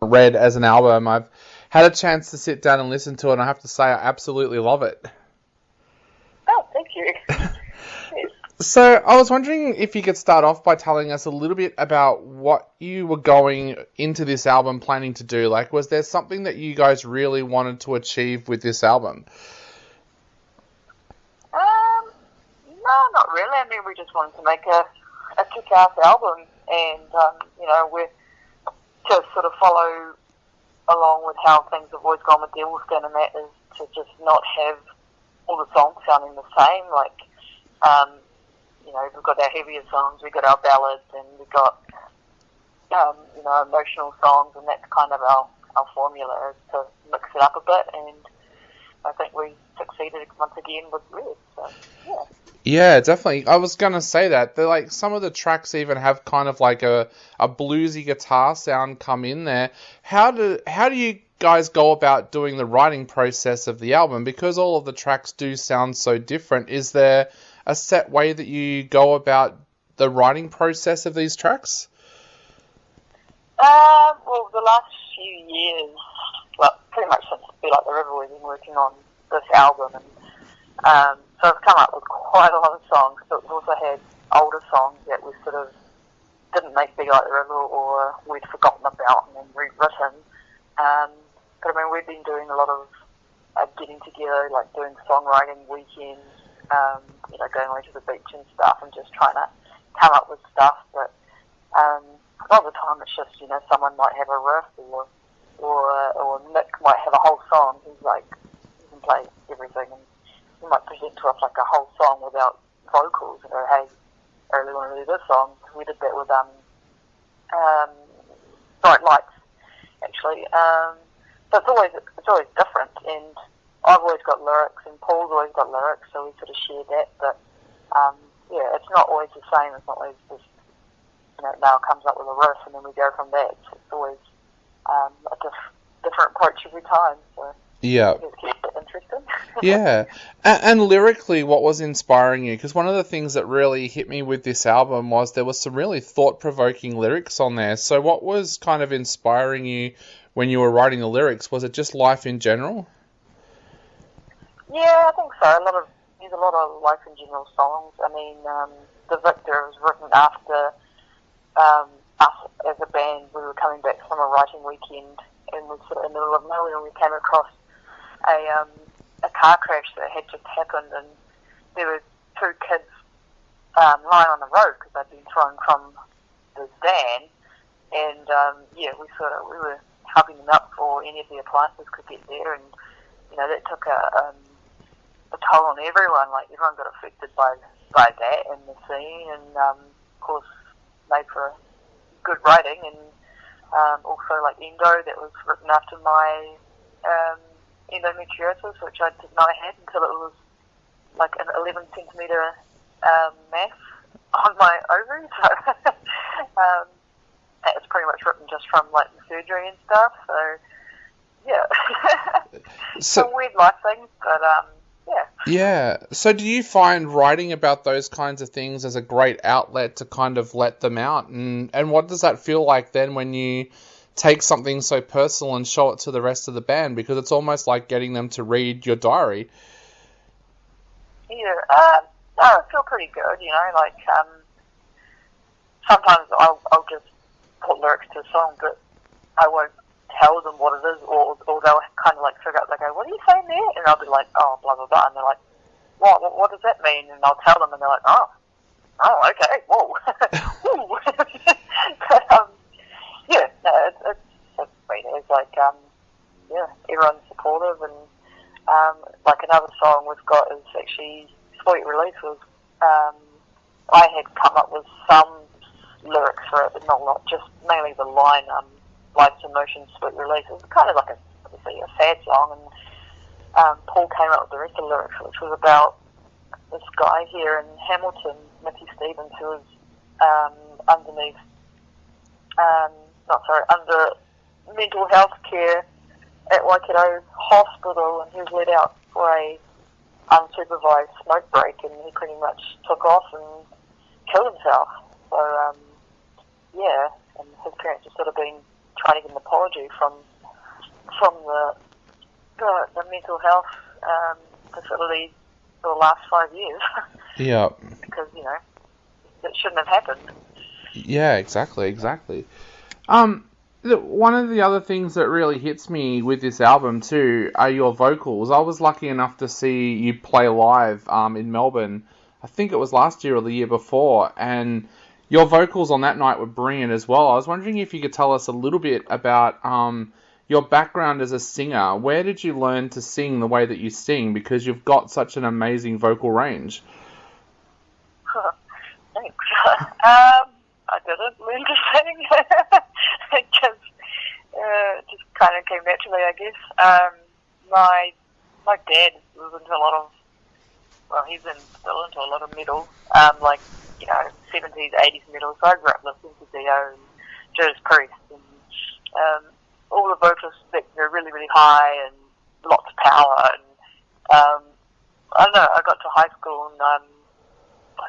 read as an album. I've had a chance to sit down and listen to it, and I have to say I absolutely love it. Oh, thank you. So I was wondering if you could start off by telling us a little bit about what you were going into this album planning to do. Like, was there something that you guys really wanted to achieve with this album? No, not really. I mean, we just wanted to make a kick-ass album, and we're to sort of follow along with how things have always gone with DEVILSKIN, and that is to just not have all the songs sounding the same. Like, we've got our heavier songs, we've got our ballads, and we've got emotional songs, and that's kind of our formula, is to mix it up a bit, and I think we succeeded once again with Red. So yeah. Yeah, definitely. I was gonna say that. They're like, some of the tracks even have kind of like a bluesy guitar sound come in there. How do you guys go about doing the writing process of the album? Because all of the tracks do sound so different. Is there a set way that you go about the writing process of these tracks? Well, the last few years, well, pretty much since Be Like the River, we've been working on this album, and so I've come up with quite a lot of songs, but we've also had older songs that we sort of didn't make Be Like the River, or we'd forgotten about and then rewritten. But I mean, we've been doing a lot of getting together, like doing songwriting weekends, going away to the beach and stuff, and just trying to come up with stuff. But a lot of the time it's just, someone might have a riff, or Nick might have a whole song. He's like, he can play everything, and he might present to us like a whole song without vocals, and go, hey, I really want to do this song. We did that with Bright Lights, actually. So it's always different, and I've always got lyrics, and Paul's always got lyrics, so we sort of share that. But it's not always the same. It's not always just now comes up with a riff, and then we go from there. It's always a different approach every time. So yeah, it keeps it interesting. Yeah, and lyrically, what was inspiring you? Because one of the things that really hit me with this album was there was some really thought-provoking lyrics on there. So what was kind of inspiring you when you were writing the lyrics? Was it just life in general? Yeah, I think so. There's a lot of life in general songs. I mean, The Victor was written after us as a band. We were coming back from a writing weekend, and we were sort of in the middle of nowhere, and we came across a car crash that had just happened, and there were two kids lying on the road because they'd been thrown from the van, and we were helping them up before any of the appliances could get there, and that took a toll on everyone. Like, everyone got affected by that and the scene, and of course made for good writing, and also like Endo, that was written after my endometriosis, which I didn't know I had until it was like an 11 centimetre mass on my ovary. So that was pretty much written just from like the surgery and stuff. So yeah, some weird life things, but yeah. Yeah. So do you find writing about those kinds of things as a great outlet to kind of let them out? And what does that feel like then when you take something so personal and show it to the rest of the band? Because it's almost like getting them to read your diary. Yeah. No, I feel pretty good, like sometimes I'll just put lyrics to a song, but I won't tell them what it is, or they'll kind of like figure out, they go, what are you saying there? And I'll be like, oh, blah, blah, blah. And they're like, what does that mean? And I'll tell them, and they're like, oh, okay, whoa. But, yeah, no, it's great. It's like, everyone's supportive, and like another song we've got is actually Sweet Release. Was I had come up with some lyrics for it, but not a lot, just mainly the line, Life's Emotion, Sweet Release. It was kind of like obviously a sad song, and Paul came up with the rest of the lyrics, which was about this guy here in Hamilton, Mickey Stevens, who was under mental health care at Waikato Hospital, and he was let out for a unsupervised smoke break, and he pretty much took off and killed himself. So, and his parents have sort of been trying to get an apology from the mental health facility for the last 5 years. Yeah. Because, you know, it shouldn't have happened. Yeah, exactly. One of the other things that really hits me with this album too are your vocals. I was lucky enough to see you play live in Melbourne. I think it was last year or the year before, and your vocals on that night were brilliant as well. I was wondering if you could tell us a little bit about your background as a singer. Where did you learn to sing the way that you sing? Because you've got such an amazing vocal range. Thanks. I didn't learn to sing. It just kind of came naturally, I guess. My dad was into a lot of, well, he's still into a lot of metal, like, you know, 70s, 80s metal. So I grew up listening to Dio and Judas Priest and all the vocalists that are really, really high and lots of power. And I don't know, I got to high school and I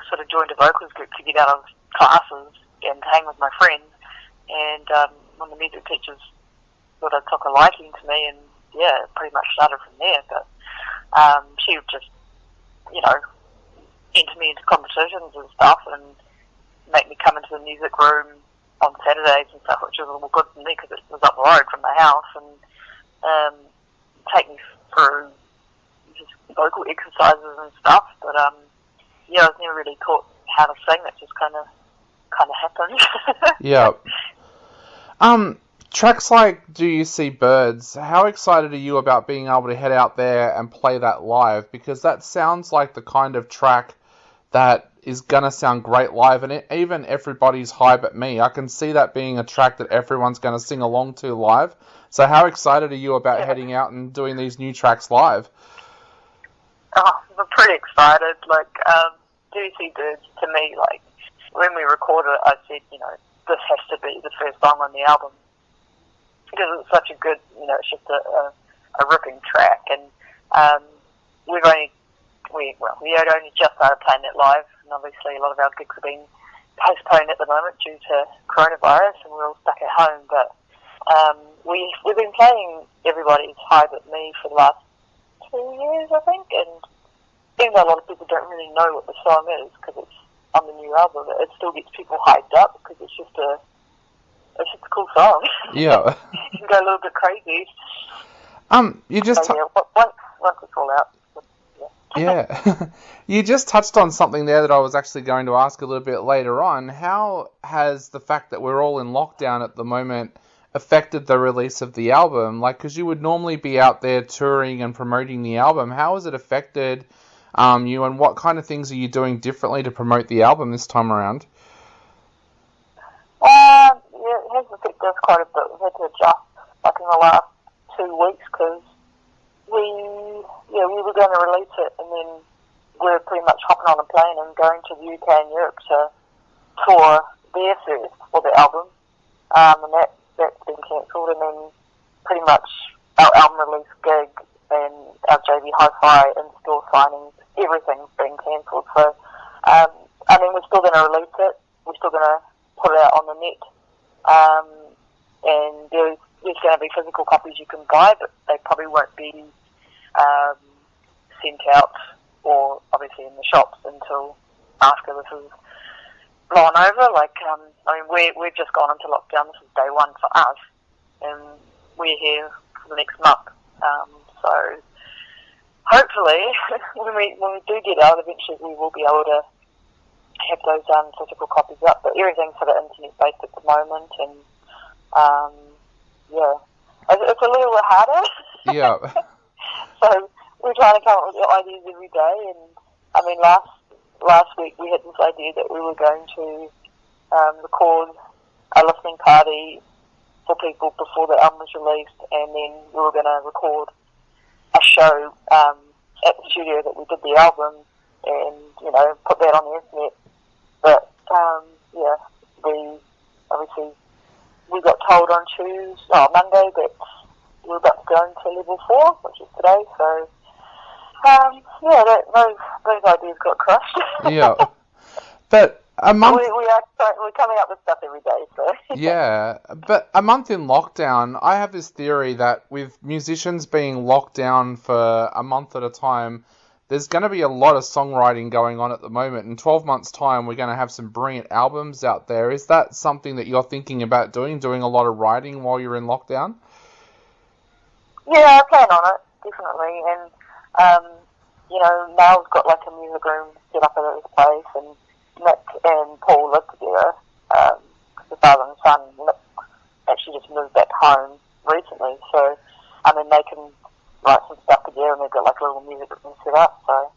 sort of joined a vocals group to get out of classes and hang with my friends. And one of the music teachers sort of took a liking to me, and yeah, pretty much started from there. But she would just, you know, enter me into competitions and stuff and make me come into the music room on Saturdays and stuff, which was all good for me because it was up the road from my house, and take me through just vocal exercises and stuff. But yeah, I was never really taught how to sing. That just kind of happened. Yeah. Tracks like Do You See Birds, how excited are you about being able to head out there and play that live? Because that sounds like the kind of track that is going to sound great live, and even Everybody's High But Me. I can see that being a track that everyone's going to sing along to live. So how excited are you about heading out and doing these new tracks live? Oh, I'm pretty excited. Like, Do You See Birds, to me, like, when we recorded it, I said, you know, this has to be the first song on the album. Because it's such a good, you know, it's just a ripping track. And we had only just started playing it live, and obviously a lot of our gigs have been postponed at the moment due to coronavirus, and we're all stuck at home. But we've been playing Everybody's High But Me for the last 2 years, I think, and even though a lot of people don't really know what the song is, because it's on the new album, it still gets people hyped up, because it's just a cool song. Yeah. You can go a little bit crazy. You just... So, yeah, once it's all out. Yeah. You just touched on something there that I was actually going to ask a little bit later on. How has the fact that we're all in lockdown at the moment affected the release of the album? Like, because you would normally be out there touring and promoting the album. How has it affected you, and what kind of things are you doing differently to promote the album this time around? Yeah, it has affected us quite a bit. We've had to adjust, like, in the last 2 weeks, because we were going to release it, and then we were pretty much hopping on a plane and going to the UK and Europe to tour there first for the album, and that's been cancelled, and then pretty much our album release gig and our JV Hi-Fi in-store signings, everything's been cancelled. So, I mean, we're still going to release it, we're still going to put it out on the net, and there's going to be physical copies you can buy, but they probably won't be sent out or obviously in the shops until after this is blown over. Like, I mean, we've just gone into lockdown. This is day one for us, and we're here for the next month. So hopefully, when we do get out, eventually we will be able to have those physical copies up. But everything's sort of internet based at the moment, and yeah, it's a little bit harder. Yeah. So we're trying to come up with ideas every day, and I mean, last week we had this idea that we were going to record a listening party for people before the album was released, and then we were going to record a show at the studio that we did the album, and, you know, put that on the internet. But yeah, we got told on Monday that we're about to go into level 4, which is today. So yeah, those ideas got crushed. Yeah. But A month. We're coming up with stuff every day, so. Yeah, but a month in lockdown, I have this theory that with musicians being locked down for a month at a time, there's going to be a lot of songwriting going on at the moment. In 12 months' time, we're going to have some brilliant albums out there. Is that something that you're thinking about doing a lot of writing while you're in lockdown? Yeah, I plan on it, definitely. And, Mal's got like a music room set up at his place, and Nick and Paul live together. The father and son, Nick actually just moved back home recently, so, they can write some stuff together, and they've got like a little music room set up, so,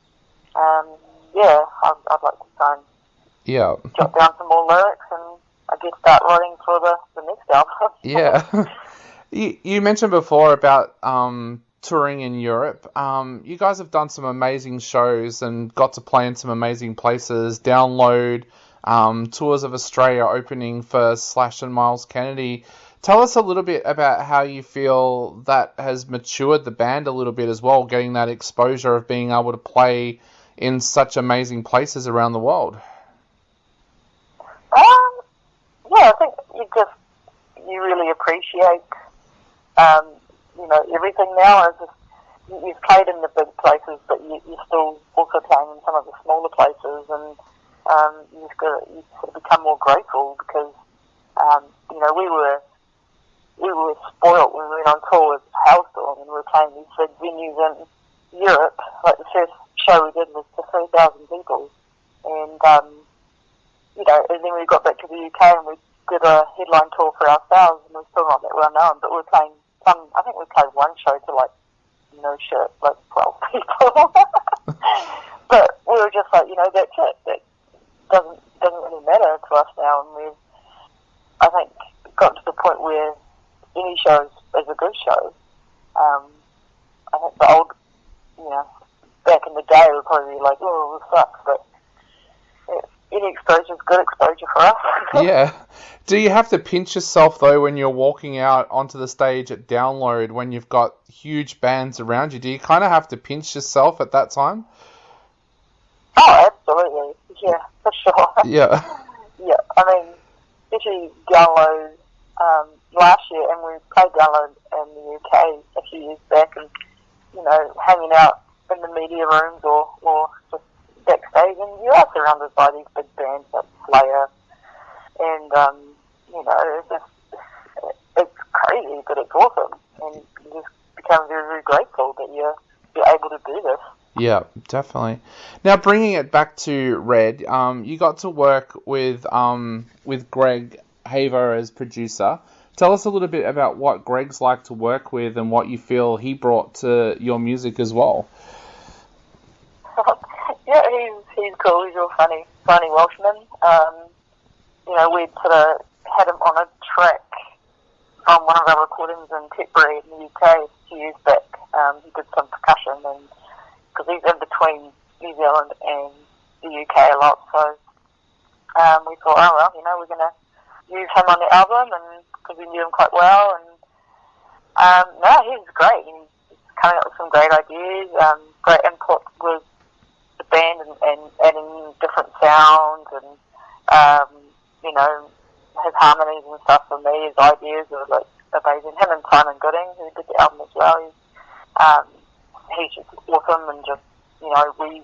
I'd like to try and jot down some more lyrics, and I guess start writing for the next album. Yeah. You mentioned before about touring in Europe. You guys have done some amazing shows and got to play in some amazing places. Download, Tours of Australia opening for Slash and Miles Kennedy. Tell us a little bit about how you feel that has matured the band a little bit as well, getting that exposure of being able to play in such amazing places around the world. I think you really appreciate everything now. You've played in the big places, but you're still also playing in some of the smaller places, and you sort of become more grateful because we were spoilt when we went on tour with Hailstorm, and we were playing these big venues in Europe. Like the first show we did was for 3,000 people, and and then we got back to the UK and we did a headline tour for ourselves, and we're still not that well known, but we're playing I think we played one show to like no shit, like 12 people. But we were just like, that's it. That doesn't really matter to us now, and we've, I think, got to the point where any show is a good show. I think the old, back in the day would probably be like, oh, this sucks, but any exposure is good exposure for us. Yeah. Do you have to pinch yourself, though, when you're walking out onto the stage at Download, when you've got huge bands around you? Do you kind of have to pinch yourself at that time? Oh, absolutely. Yeah, for sure. Yeah. Yeah, especially Download last year, and we played Download in the UK a few years back, and, hanging out in the media rooms or just backstage, and you are surrounded by these big bands like Slayer, and it's crazy, but it's awesome, and you just become very, very grateful that you're able to do this. Yeah, definitely. Now, bringing it back to Red, you got to work with Greg Haver as producer. Tell us a little bit about what Greg's like to work with and what you feel he brought to your music as well. Yeah, he's cool. He's real funny Welshman. We'd sort of had him on a track from one of our recordings in Tetbury in the UK a few years back. He did some percussion, and because he's in between New Zealand and the UK a lot, so we thought, we're going to use him on the album, and because we knew him quite well, and he's great. He's coming up with some great ideas, great input with the band, and adding different sounds, and his harmonies and stuff for me. His ideas are like amazing. Him and Simon Gooding, who did the album as well, he's just awesome, and just we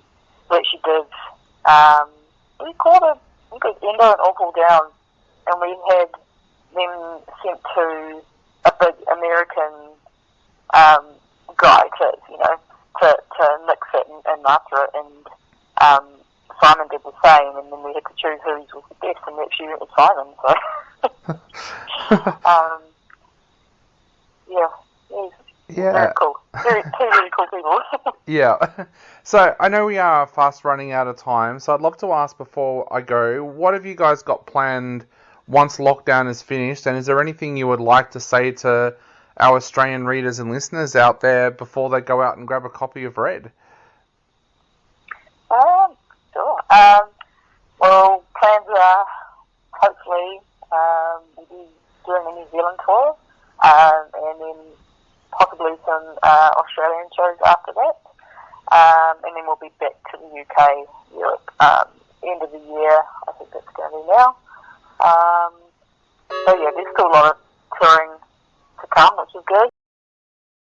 actually did we called it, I think it was Endo and Awful Down, and we had them sent to a big American guy to mix it and master it, and Simon did the same, and then we had to choose who was the best, and we actually went with Simon, so very cool. Two really cool people. Yeah. So I know we are fast running out of time, so I'd love to ask before I go, what have you guys got planned once lockdown is finished, and is there anything you would like to say to our Australian readers and listeners out there before they go out and grab a copy of Red? Sure. Well, plans are hopefully we'll be doing a New Zealand tour, and then possibly some Australian shows after that, and then we'll be back to the UK, Europe, end of the year. I think that's going to be now. So yeah, there's still a lot of touring to come, which is good.